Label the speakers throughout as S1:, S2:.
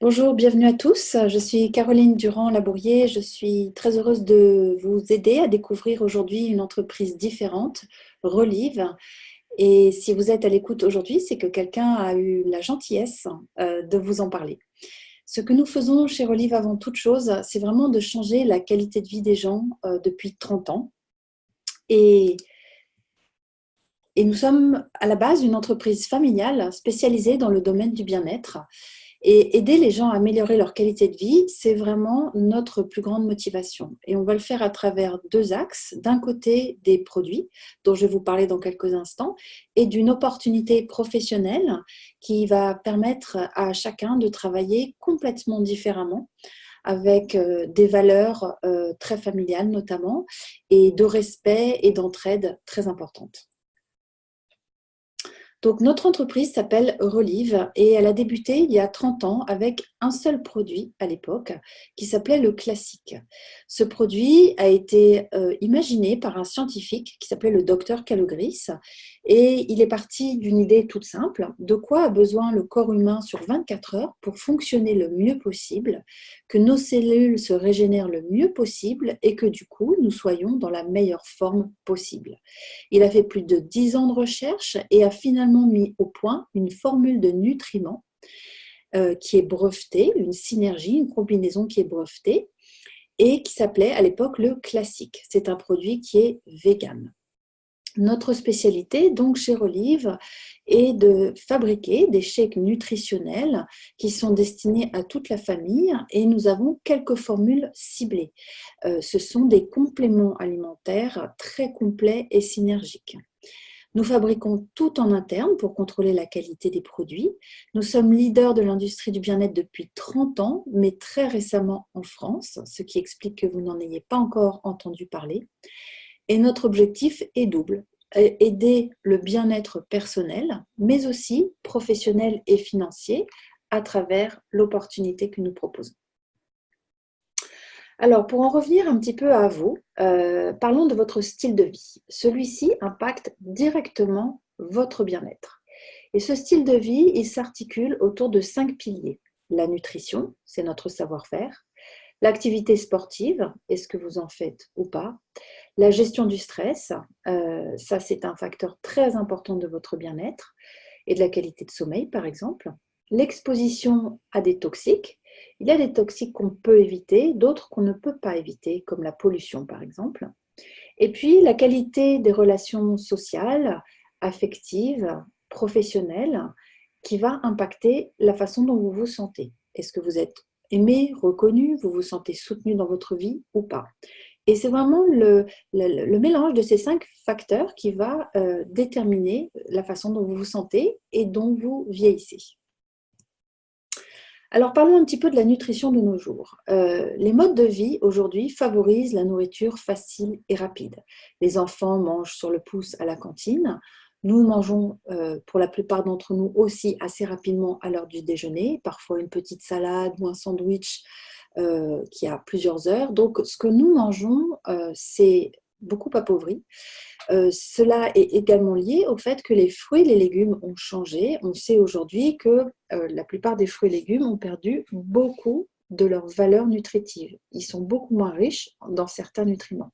S1: Bonjour, bienvenue à tous. Je suis Caroline Durand-Labourier. Je suis très heureuse de vous aider à découvrir aujourd'hui une entreprise différente, Relive. Et si vous êtes à l'écoute aujourd'hui, c'est que quelqu'un a eu la gentillesse de vous en parler. Ce que nous faisons chez Relive avant toute chose, c'est vraiment de changer la qualité de vie des gens depuis 30 ans. Et, et nous sommes à la base une entreprise familiale spécialisée dans le domaine du bien-être. Et aider les gens à améliorer leur qualité de vie, c'est vraiment notre plus grande motivation. Et on va le faire à travers deux axes. D'un côté, des produits, dont je vais vous parler dans quelques instants, et d'une opportunité professionnelle qui va permettre à chacun de travailler complètement différemment, avec des valeurs très familiales notamment, et de respect et d'entraide très importantes. Donc, notre entreprise s'appelle Relive et elle a débuté il y a 30 ans avec un seul produit à l'époque qui s'appelait le Classique. Ce produit a été imaginé par un scientifique qui s'appelait le docteur Calogris et il est parti d'une idée toute simple. De quoi a besoin le corps humain sur 24 heures pour fonctionner le mieux possible, que nos cellules se régénèrent le mieux possible et que du coup, nous soyons dans la meilleure forme possible. Il a fait plus de 10 ans de recherche et a finalement mis au point une formule de nutriments qui est brevetée, une synergie, une combinaison qui est brevetée et qui s'appelait à l'époque le Classique. C'est un produit qui est vegan. Notre spécialité, donc chez Relive, est de fabriquer des shakes nutritionnels qui sont destinés à toute la famille et nous avons quelques formules ciblées. Ce sont des compléments alimentaires très complets et synergiques. Nous fabriquons tout en interne pour contrôler la qualité des produits. Nous sommes leaders de l'industrie du bien-être depuis 30 ans, mais très récemment en France, ce qui explique que vous n'en ayez pas encore entendu parler. Et notre objectif est double, aider le bien-être personnel, mais aussi professionnel et financier à travers l'opportunité que nous proposons. Alors, pour en revenir un petit peu à vous, parlons de votre style de vie. Celui-ci impacte directement votre bien-être. Et ce style de vie, il s'articule autour de 5 piliers. La nutrition, c'est notre savoir-faire. L'activité sportive, est-ce que vous en faites ou pas? La gestion du stress, ça c'est un facteur très important de votre bien-être et de la qualité de sommeil par exemple. L'exposition à des toxiques. Il y a des toxiques qu'on peut éviter, d'autres qu'on ne peut pas éviter, comme la pollution par exemple. Et puis la qualité des relations sociales, affectives, professionnelles, qui va impacter la façon dont vous vous sentez. Est-ce que vous êtes aimé, reconnu, vous vous sentez soutenu dans votre vie ou pas? Et c'est vraiment le mélange de ces 5 facteurs qui va déterminer la façon dont vous vous sentez et dont vous vieillissez. Alors parlons un petit peu de la nutrition de nos jours. Les modes de vie aujourd'hui favorisent la nourriture facile et rapide. Les enfants mangent sur le pouce à la cantine. Nous mangeons pour la plupart d'entre nous aussi assez rapidement à l'heure du déjeuner, parfois une petite salade ou un sandwich qui a plusieurs heures. Donc ce que nous mangeons, c'est beaucoup appauvri. Cela est également lié au fait que les fruits et les légumes ont changé. On sait aujourd'hui que la plupart des fruits et légumes ont perdu beaucoup de leur valeur nutritive. Ils sont beaucoup moins riches dans certains nutriments.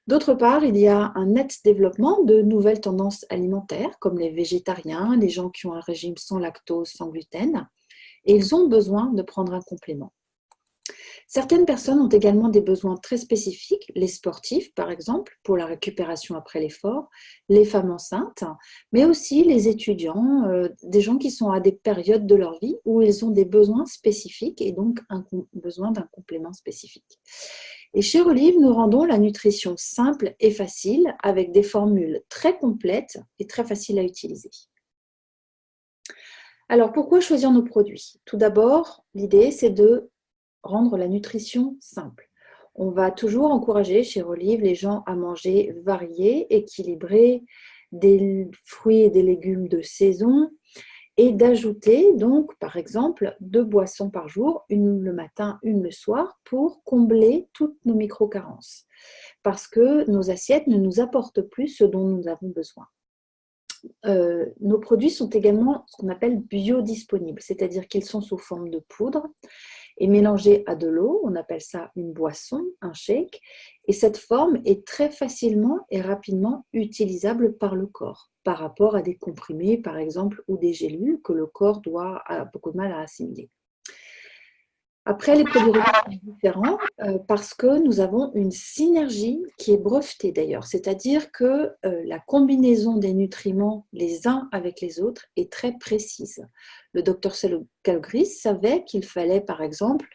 S1: D'autre part, il y a un net développement de nouvelles tendances alimentaires, comme les végétariens, les gens qui ont un régime sans lactose, sans gluten, et ils ont besoin de prendre un complément. Certaines personnes ont également des besoins très spécifiques, les sportifs par exemple, pour la récupération après l'effort, les femmes enceintes, mais aussi les étudiants, des gens qui sont à des périodes de leur vie où ils ont des besoins spécifiques et donc besoin d'un complément spécifique. Et chez Relive, nous rendons la nutrition simple et facile avec des formules très complètes et très faciles à utiliser. Alors, pourquoi choisir nos produits? Tout d'abord, l'idée, c'est de rendre la nutrition simple. On va toujours encourager chez Relive les gens à manger varié, équilibré, des fruits et des légumes de saison et d'ajouter donc par exemple 2 boissons par jour, une le matin, une le soir pour combler toutes nos micro-carences parce que nos assiettes ne nous apportent plus ce dont nous avons besoin. nos produits sont également ce qu'on appelle biodisponibles, c'est-à-dire qu'ils sont sous forme de poudre et mélangés à de l'eau. On appelle ça une boisson, un shake. Et cette forme est très facilement et rapidement utilisable par le corps, par rapport à des comprimés, par exemple, ou des gélules que le corps a beaucoup de mal à assimiler. Après, les produits Relief sont différents parce que nous avons une synergie qui est brevetée d'ailleurs, c'est-à-dire que la combinaison des nutriments les uns avec les autres est très précise. Le docteur Calogris savait qu'il fallait par exemple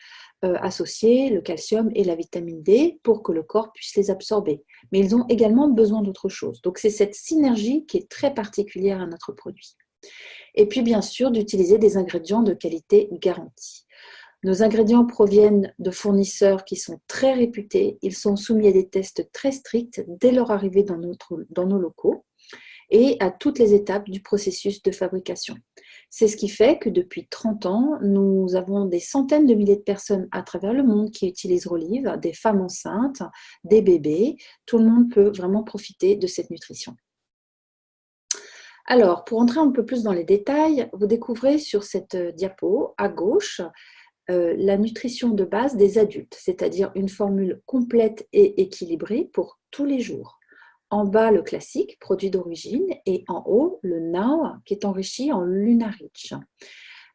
S1: associer le calcium et la vitamine D pour que le corps puisse les absorber. Mais ils ont également besoin d'autre chose. Donc c'est cette synergie qui est très particulière à notre produit. Et puis bien sûr d'utiliser des ingrédients de qualité garantie. Nos ingrédients proviennent de fournisseurs qui sont très réputés. Ils sont soumis à des tests très stricts dès leur arrivée dans nos locaux et à toutes les étapes du processus de fabrication. C'est ce qui fait que depuis 30 ans, nous avons des centaines de milliers de personnes à travers le monde qui utilisent Relive, des femmes enceintes, des bébés. Tout le monde peut vraiment profiter de cette nutrition. Alors, pour entrer un peu plus dans les détails, vous découvrez sur cette diapo à gauche la nutrition de base des adultes, c'est-à-dire une formule complète et équilibrée pour tous les jours. En bas, le classique, produit d'origine, et en haut, le Now, qui est enrichi en Lunarich.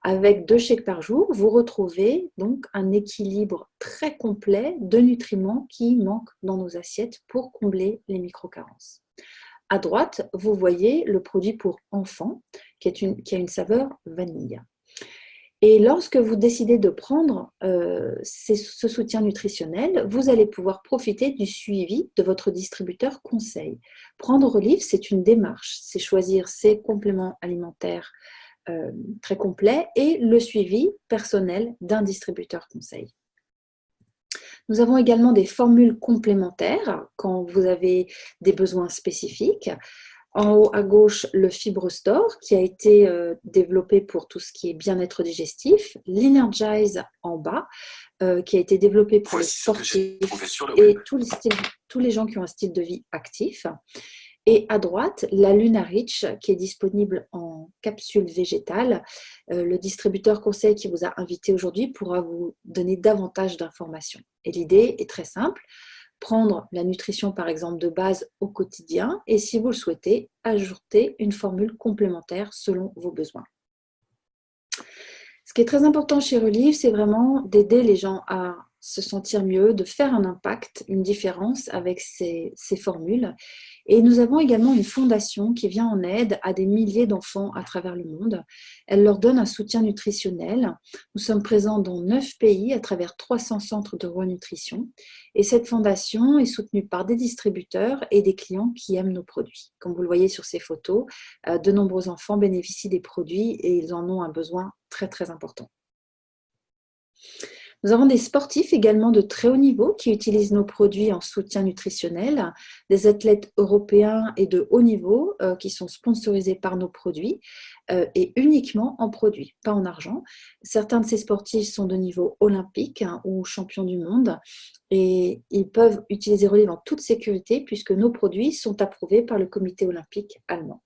S1: Avec 2 shakes par jour, vous retrouvez donc un équilibre très complet de nutriments qui manquent dans nos assiettes pour combler les micro-carences. À droite, vous voyez le produit pour enfants qui a une saveur vanille. Et lorsque vous décidez de prendre ce soutien nutritionnel, vous allez pouvoir profiter du suivi de votre distributeur conseil. Prendre Relive, c'est une démarche, c'est choisir ses compléments alimentaires très complets et le suivi personnel d'un distributeur conseil. Nous avons également des formules complémentaires quand vous avez des besoins spécifiques. En haut à gauche, le FibreStore qui a été développé pour tout ce qui est bien-être digestif. L'Energize en bas qui a été développé pour les sportifs et tous les gens qui ont un style de vie actif. Et à droite, la Lunarich qui est disponible en capsule végétale. Le distributeur conseil qui vous a invité aujourd'hui pourra vous donner davantage d'informations. Et l'idée est très simple. Prendre la nutrition par exemple de base au quotidien et si vous le souhaitez, ajouter une formule complémentaire selon vos besoins. Ce qui est très important chez Relive, c'est vraiment d'aider les gens à se sentir mieux, de faire un impact, une différence avec ces formules. Et nous avons également une fondation qui vient en aide à des milliers d'enfants à travers le monde. Elle leur donne un soutien nutritionnel. Nous sommes présents dans 9 pays à travers 300 centres de renutrition. Et cette fondation est soutenue par des distributeurs et des clients qui aiment nos produits. Comme vous le voyez sur ces photos, de nombreux enfants bénéficient des produits et ils en ont un besoin très très important. Nous avons des sportifs également de très haut niveau qui utilisent nos produits en soutien nutritionnel, des athlètes européens et de haut niveau qui sont sponsorisés par nos produits et uniquement en produits, pas en argent. Certains de ces sportifs sont de niveau olympique ou champions du monde et ils peuvent utiliser Relive en toute sécurité puisque nos produits sont approuvés par le comité olympique allemand.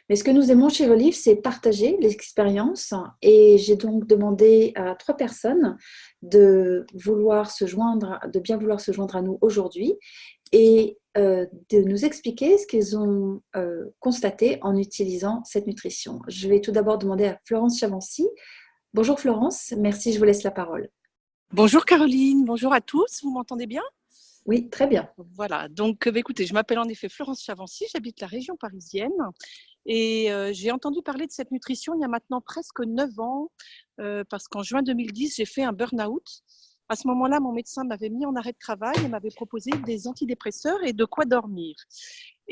S1: Mais ce que nous aimons chez Relive, c'est partager l'expérience et j'ai donc demandé à 3 personnes de bien vouloir se joindre à nous aujourd'hui et de nous expliquer ce qu'ils ont constaté en utilisant cette nutrition. Je vais tout d'abord demander à Florence Chavancy. Bonjour Florence, merci, je vous laisse la parole.
S2: Bonjour Caroline, bonjour à tous, vous m'entendez bien ?
S1: Oui, très bien.
S2: Voilà, donc écoutez, je m'appelle en effet Florence Chavancy, j'habite la région parisienne et j'ai entendu parler de cette nutrition il y a maintenant presque 9 ans parce qu'en juin 2010, j'ai fait un burn-out. À ce moment-là, mon médecin m'avait mis en arrêt de travail et m'avait proposé des antidépresseurs et de quoi dormir.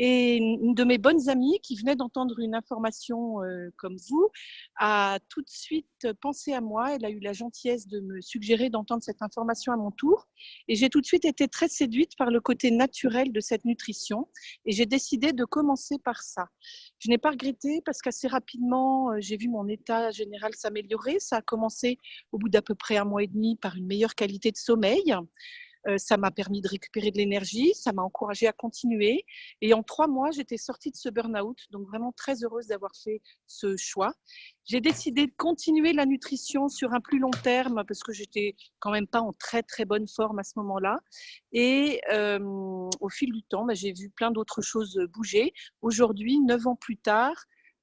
S2: Et une de mes bonnes amies qui venait d'entendre une information comme vous a tout de suite pensé à moi. Elle a eu la gentillesse de me suggérer d'entendre cette information à mon tour. Et j'ai tout de suite été très séduite par le côté naturel de cette nutrition. Et j'ai décidé de commencer par ça. Je n'ai pas regretté parce qu'assez rapidement, j'ai vu mon état général s'améliorer. Ça a commencé au bout d'à peu près 1 mois et demi par une meilleure qualité de sommeil. Ça m'a permis de récupérer de l'énergie, ça m'a encouragée à continuer. Et en 3 mois, j'étais sortie de ce burn-out. Donc vraiment très heureuse d'avoir fait ce choix. J'ai décidé de continuer la nutrition sur un plus long terme parce que j'étais quand même pas en très très bonne forme à ce moment-là. Et au fil du temps, j'ai vu plein d'autres choses bouger. Aujourd'hui, 9 ans plus tard,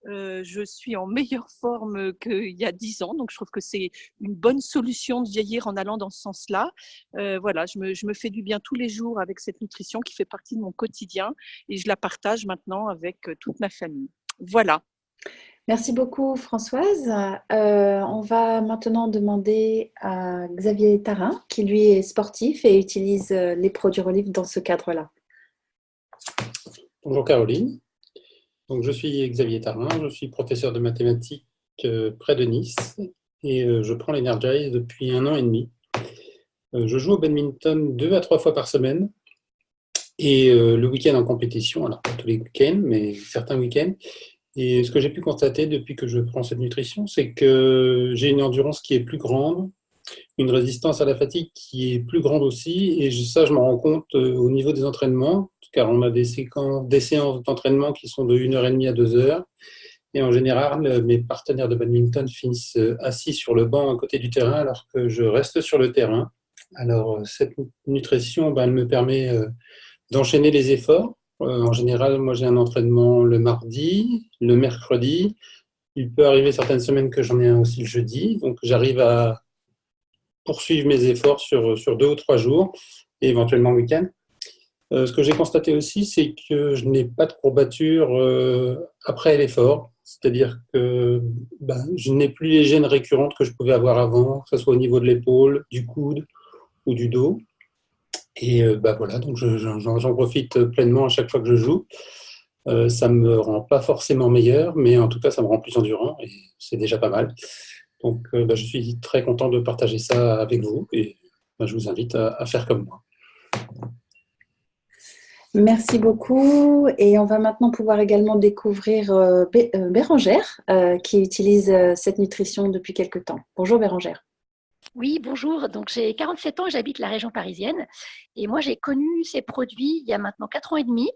S2: je suis en meilleure forme qu'il y a 10 ans. Donc, je trouve que c'est une bonne solution de vieillir en allant dans ce sens-là. Voilà, je me fais du bien tous les jours avec cette nutrition qui fait partie de mon quotidien et je la partage maintenant avec toute ma famille. Voilà.
S1: Merci beaucoup Françoise. On va maintenant demander à Xavier Tarin, qui lui est sportif et utilise les produits Relive dans ce cadre-là.
S3: Bonjour Caroline, donc je suis Xavier Tarin, je suis professeur de mathématiques près de Nice et je prends l'Energize depuis 1 an et demi. Je joue au badminton 2 à 3 fois par semaine et le week-end en compétition, alors pas tous les week-ends, mais certains week-ends. Et ce que j'ai pu constater depuis que je prends cette nutrition, c'est que j'ai une endurance qui est plus grande, une résistance à la fatigue qui est plus grande aussi. Et ça, je m'en rends compte au niveau des entraînements, car on a des séances d'entraînement qui sont de 1h30 à 2 heures. Et en général, mes partenaires de badminton finissent assis sur le banc à côté du terrain alors que je reste sur le terrain. Alors, cette nutrition, elle me permet d'enchaîner les efforts. En général, moi, j'ai un entraînement le mardi, le mercredi. Il peut arriver certaines semaines que j'en ai un aussi le jeudi. Donc, j'arrive à poursuivre mes efforts sur 2 ou 3 jours et éventuellement le week-end. Ce que j'ai constaté aussi, c'est que je n'ai pas de courbature après l'effort. C'est-à-dire que je n'ai plus les gênes récurrentes que je pouvais avoir avant, que ce soit au niveau de l'épaule, du coude ou du dos. Et voilà, donc j'en profite pleinement à chaque fois que je joue. Ça ne me rend pas forcément meilleur, mais en tout cas, ça me rend plus endurant et c'est déjà pas mal. Donc, je suis très content de partager ça avec vous et je vous invite à faire comme moi.
S1: Merci beaucoup. Et on va maintenant pouvoir également découvrir Bérangère, qui utilise cette nutrition depuis quelque temps. Bonjour Bérangère.
S4: Oui, bonjour. Donc, j'ai 47 ans et j'habite la région parisienne. Et moi, j'ai connu ces produits il y a maintenant 4 ans et demi.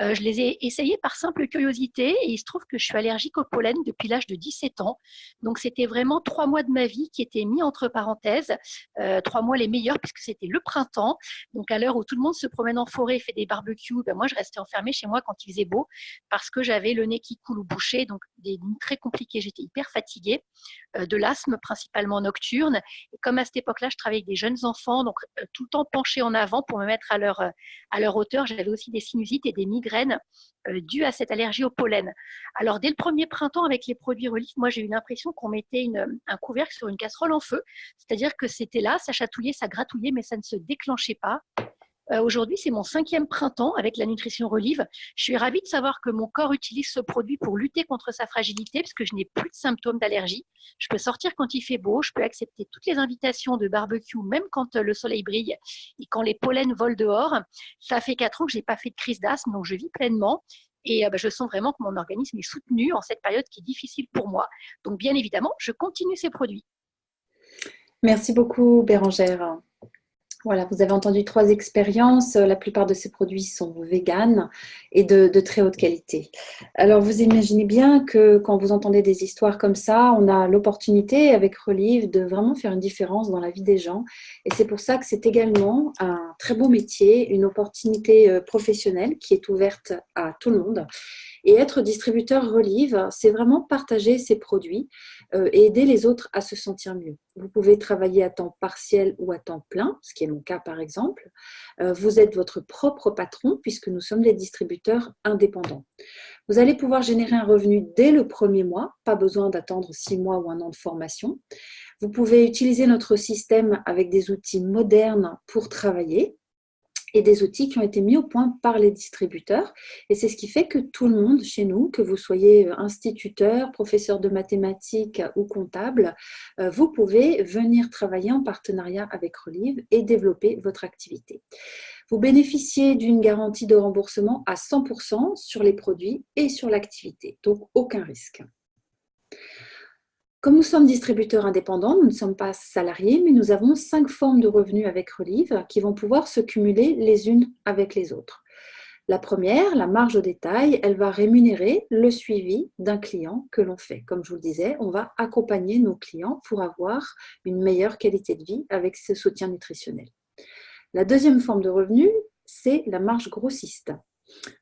S4: Je les ai essayés par simple curiosité et il se trouve que je suis allergique au pollen depuis l'âge de 17 ans. Donc, c'était vraiment 3 mois de ma vie qui étaient mis entre parenthèses. 3 mois les meilleurs puisque c'était le printemps. Donc, à l'heure où tout le monde se promène en forêt et fait des barbecues, moi, je restais enfermée chez moi quand il faisait beau parce que j'avais le nez qui coule ou bouché. Donc, des nuits très compliquées. J'étais hyper fatiguée, de l'asthme principalement nocturne. Et comme à cette époque-là, je travaillais avec des jeunes enfants, donc tout le temps penchée en avant pour me mettre à leur hauteur. J'avais aussi des sinusites et des migraines dues à cette allergie au pollen. Alors, dès le premier printemps, avec les produits Relief, moi, j'ai eu l'impression qu'on mettait un couvercle sur une casserole en feu. C'est-à-dire que c'était là, ça chatouillait, ça gratouillait, mais ça ne se déclenchait pas. Aujourd'hui, c'est mon 5e printemps avec la nutrition Relive. Je suis ravie de savoir que mon corps utilise ce produit pour lutter contre sa fragilité parce que je n'ai plus de symptômes d'allergie. Je peux sortir quand il fait beau, je peux accepter toutes les invitations de barbecue, même quand le soleil brille et quand les pollens volent dehors. Ça fait 4 ans que je n'ai pas fait de crise d'asthme, donc je vis pleinement. Et je sens vraiment que mon organisme est soutenu en cette période qui est difficile pour moi. Donc, bien évidemment, je continue ces produits.
S1: Merci beaucoup Bérangère. Voilà, vous avez entendu 3 expériences. La plupart de ces produits sont véganes et de très haute qualité. Alors, vous imaginez bien que quand vous entendez des histoires comme ça, on a l'opportunité avec Relive de vraiment faire une différence dans la vie des gens. Et c'est pour ça que c'est également un très beau métier, une opportunité professionnelle qui est ouverte à tout le monde. Et être distributeur Relive, c'est vraiment partager ses produits et aider les autres à se sentir mieux. Vous pouvez travailler à temps partiel ou à temps plein, ce qui est mon cas par exemple. Vous êtes votre propre patron puisque nous sommes des distributeurs indépendants. Vous allez pouvoir générer un revenu dès le premier mois, pas besoin d'attendre 6 mois ou 1 an de formation. Vous pouvez utiliser notre système avec des outils modernes pour travailler et des outils qui ont été mis au point par les distributeurs. Et c'est ce qui fait que tout le monde chez nous, que vous soyez instituteur, professeur de mathématiques ou comptable, vous pouvez venir travailler en partenariat avec Relive et développer votre activité. Vous bénéficiez d'une garantie de remboursement à 100% sur les produits et sur l'activité, donc aucun risque. Comme nous sommes distributeurs indépendants, nous ne sommes pas salariés, mais nous avons 5 formes de revenus avec Relive qui vont pouvoir se cumuler les unes avec les autres. La première, la marge au détail, elle va rémunérer le suivi d'un client que l'on fait. Comme je vous le disais, on va accompagner nos clients pour avoir une meilleure qualité de vie avec ce soutien nutritionnel. La deuxième forme de revenu, c'est la marge grossiste.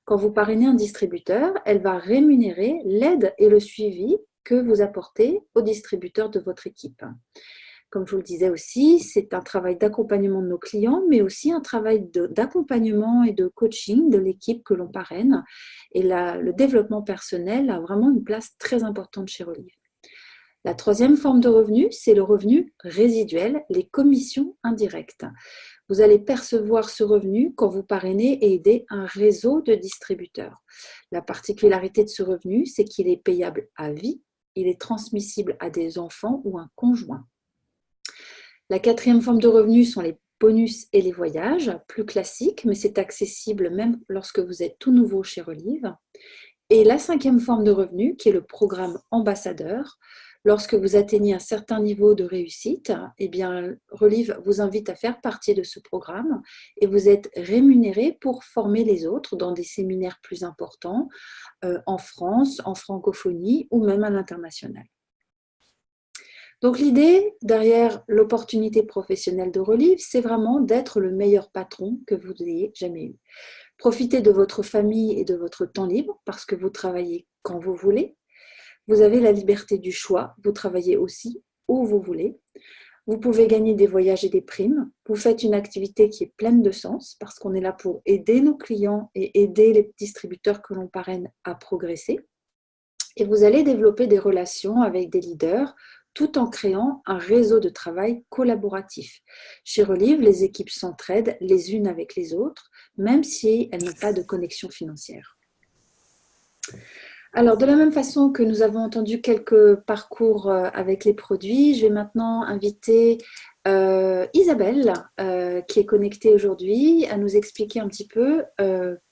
S1: Quand vous parrainez un distributeur, elle va rémunérer l'aide et le suivi que vous apportez au distributeur de votre équipe. Comme je vous le disais aussi, c'est un travail d'accompagnement de nos clients, mais aussi un travail d'accompagnement et de coaching de l'équipe que l'on parraine. Et le développement personnel a vraiment une place très importante chez Relive. La troisième forme de revenu, c'est le revenu résiduel, les commissions indirectes. Vous allez percevoir ce revenu quand vous parrainez et aidez un réseau de distributeurs. La particularité de ce revenu, c'est qu'il est payable à vie, il est transmissible à des enfants ou un conjoint. La quatrième forme de revenu sont les bonus et les voyages, plus classiques, mais c'est accessible même lorsque vous êtes tout nouveau chez Relive. Et la cinquième forme de revenu, qui est le programme ambassadeur, lorsque vous atteignez un certain niveau de réussite, eh bien, Relive vous invite à faire partie de ce programme et vous êtes rémunéré pour former les autres dans des séminaires plus importants en France, en francophonie ou même à l'international. Donc l'idée derrière l'opportunité professionnelle de Relive, c'est vraiment d'être le meilleur patron que vous n'ayez jamais eu. Profitez de votre famille et de votre temps libre parce que vous travaillez quand vous voulez. Vous avez la liberté du choix, vous travaillez aussi où vous voulez. Vous pouvez gagner des voyages et des primes. Vous faites une activité qui est pleine de sens parce qu'on est là pour aider nos clients et aider les distributeurs que l'on parraine à progresser. Et vous allez développer des relations avec des leaders tout en créant un réseau de travail collaboratif. Chez Relive, les équipes s'entraident les unes avec les autres, même si elles n'ont pas de connexion financière. Alors, de la même façon que nous avons entendu quelques parcours avec les produits, je vais maintenant inviter Isabelle, qui est connectée aujourd'hui, à nous expliquer un petit peu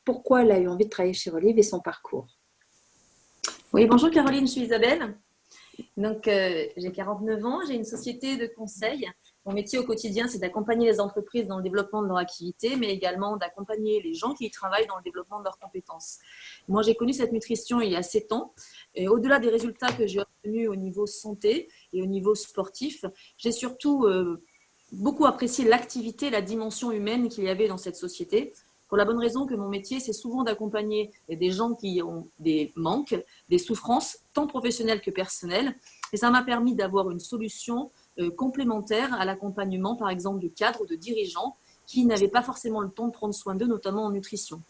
S1: pourquoi elle a eu envie de travailler chez Relive et son parcours.
S5: Oui, bonjour Caroline, je suis Isabelle. Donc, j'ai 49 ans, j'ai une société de conseil. Mon métier au quotidien, c'est d'accompagner les entreprises dans le développement de leur activité, mais également d'accompagner les gens qui y travaillent dans le développement de leurs compétences. Moi, j'ai connu cette nutrition il y a 7 ans. Et au-delà des résultats que j'ai obtenus au niveau santé et au niveau sportif, j'ai surtout beaucoup apprécié l'activité, la dimension humaine qu'il y avait dans cette société. Pour la bonne raison que mon métier, c'est souvent d'accompagner des gens qui ont des manques, des souffrances, tant professionnelles que personnelles. Et ça m'a permis d'avoir une solution complémentaire à l'accompagnement, par exemple, de cadres ou de dirigeants qui n'avaient pas forcément le temps de prendre soin d'eux, notamment en nutrition.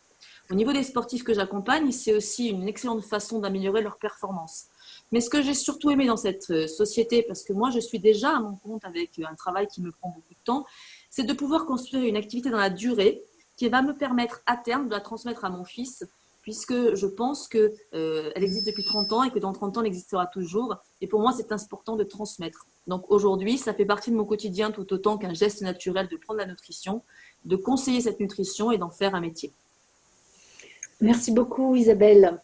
S5: Au niveau des sportifs que j'accompagne, c'est aussi une excellente façon d'améliorer leur performance. Mais ce que j'ai surtout aimé dans cette société, parce que moi, je suis déjà à mon compte avec un travail qui me prend beaucoup de temps, c'est de pouvoir construire une activité dans la durée qui va me permettre à terme de la transmettre à mon fils, puisque je pense qu'elle existe depuis 30 ans et que dans 30 ans, elle existera toujours. Et pour moi, c'est important de transmettre. Donc aujourd'hui, ça fait partie de mon quotidien tout autant qu'un geste naturel de prendre la nutrition, de conseiller cette nutrition et d'en faire un métier.
S1: Merci beaucoup Isabelle.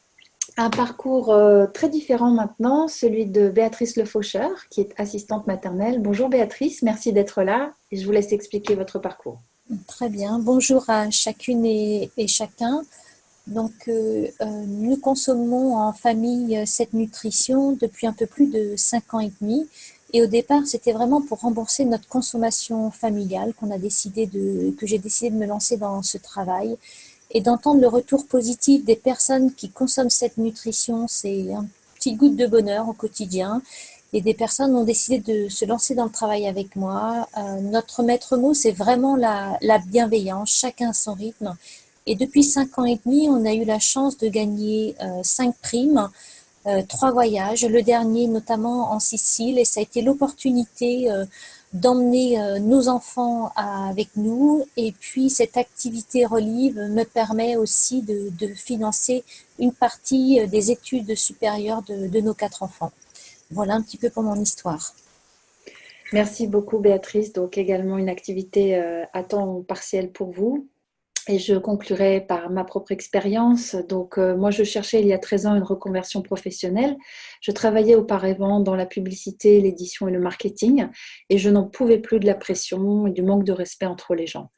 S1: Un parcours très différent maintenant, celui de Béatrice Le Faucheur, qui est assistante maternelle. Bonjour Béatrice, merci d'être là et je vous laisse expliquer votre parcours.
S6: Très bien. Bonjour à chacune et chacun. Donc, nous consommons en famille cette nutrition depuis un peu plus de 5 ans et demi. Et au départ, c'était vraiment pour rembourser notre consommation familiale que j'ai décidé de me lancer dans ce travail. Et d'entendre le retour positif des personnes qui consomment cette nutrition, c'est un petit goutte de bonheur au quotidien. Et des personnes ont décidé de se lancer dans le travail avec moi. Notre maître mot, c'est vraiment la bienveillance, chacun à son rythme. Et depuis 5 ans et demi, on a eu la chance de gagner 5 primes, 3 voyages, le dernier notamment en Sicile. Et ça a été l'opportunité d'emmener nos enfants avec nous. Et puis cette activité Relive me permet aussi de financer une partie des études supérieures de nos 4 enfants. Voilà un petit peu pour mon histoire.
S1: Merci beaucoup Béatrice. Donc également une activité à temps partiel pour vous. Et je conclurai par ma propre expérience. Donc, moi, je cherchais il y a 13 ans une reconversion professionnelle. Je travaillais auparavant dans la publicité, l'édition et le marketing, et je n'en pouvais plus de la pression et du manque de respect entre les gens.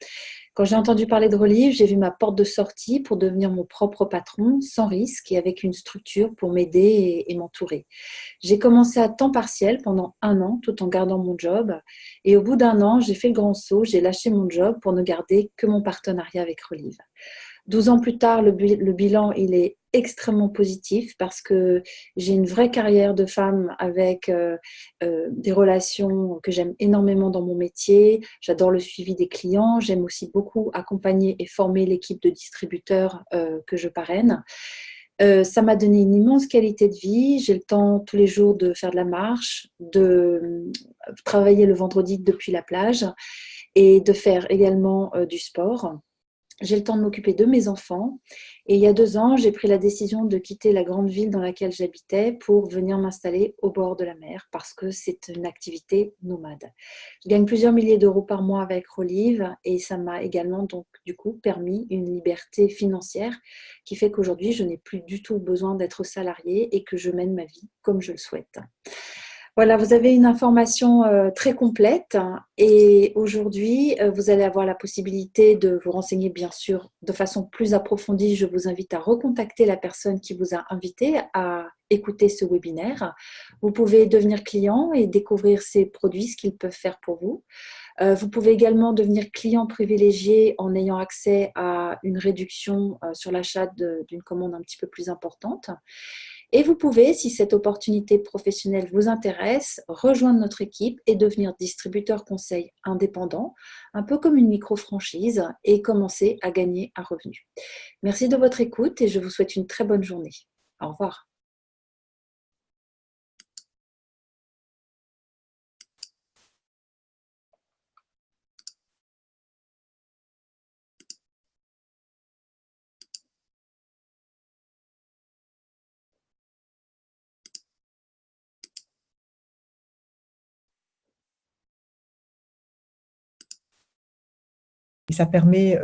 S1: Quand j'ai entendu parler de Relive, j'ai vu ma porte de sortie pour devenir mon propre patron, sans risque et avec une structure pour m'aider et m'entourer. J'ai commencé à temps partiel pendant 1 an, tout en gardant mon job. Et au bout d'1 an, j'ai fait le grand saut, j'ai lâché mon job pour ne garder que mon partenariat avec Relive. 12 ans plus tard, le bilan, il est extrêmement positif parce que j'ai une vraie carrière de femme avec des relations que j'aime énormément dans mon métier. J'adore le suivi des clients. J'aime aussi beaucoup accompagner et former l'équipe de distributeurs que je parraine. Ça m'a donné une immense qualité de vie. J'ai le temps tous les jours de faire de la marche, de travailler le vendredi depuis la plage et de faire également du sport. J'ai le temps de m'occuper de mes enfants. Et il y a 2 ans, j'ai pris la décision de quitter la grande ville dans laquelle j'habitais pour venir m'installer au bord de la mer parce que c'est une activité nomade. Je gagne plusieurs milliers d'euros par mois avec Relive et ça m'a également donc du coup permis une liberté financière qui fait qu'aujourd'hui, je n'ai plus du tout besoin d'être salariée et que je mène ma vie comme je le souhaite. Voilà, vous avez une information très complète et aujourd'hui, vous allez avoir la possibilité de vous renseigner bien sûr de façon plus approfondie. Je vous invite à recontacter la personne qui vous a invité à écouter ce webinaire. Vous pouvez devenir client et découvrir ces produits, ce qu'ils peuvent faire pour vous. Vous pouvez également devenir client privilégié en ayant accès à une réduction sur l'achat d'une commande un petit peu plus importante. Et vous pouvez, si cette opportunité professionnelle vous intéresse, rejoindre notre équipe et devenir distributeur conseil indépendant, un peu comme une micro-franchise, et commencer à gagner un revenu. Merci de votre écoute et je vous souhaite une très bonne journée. Au revoir.
S7: Et ça permet